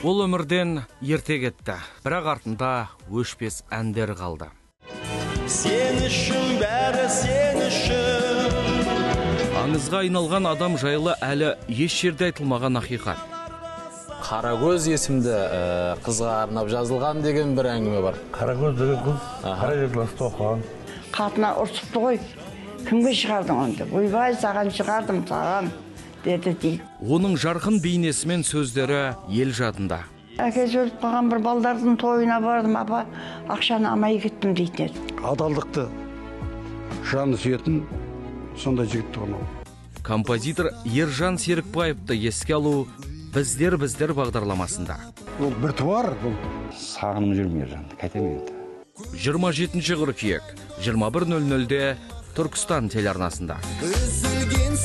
Ол өмірден ерте кетті, бірақ артында өшпес әндер қалды. Сен үшін бәрі сен үшін. Аңызға айналған адам жайлы әлі еш жерде айтылмаған ақиқат. Қарагөз есімді қызға арнап жазылған деген бір әңгіме бар. Қарагөз деген қыз, Қарагөз оқыған. Қатына ұрсыпты ғой, кімге шығардың онды? Ойбай, саған шығардым, саған, деді дейді. Оның жарқын бейнесі мен сөздері ел жадында. Әкесі өліп қалған бір балдардың тойына бардым, апа, ақшаны алмай кеттім дейді. Адалдықты жаны сүйетін сондай жігіт тұғын. Композитор Ержан Серікбаевты еске алу «Біздер бағдарламасында. Ол бір туар, бұл. Сағынып жүрмін Ержан, қайтамын енді. 27 қыркүйек, 21:00-де Түркістан телеарнасында. Үзілген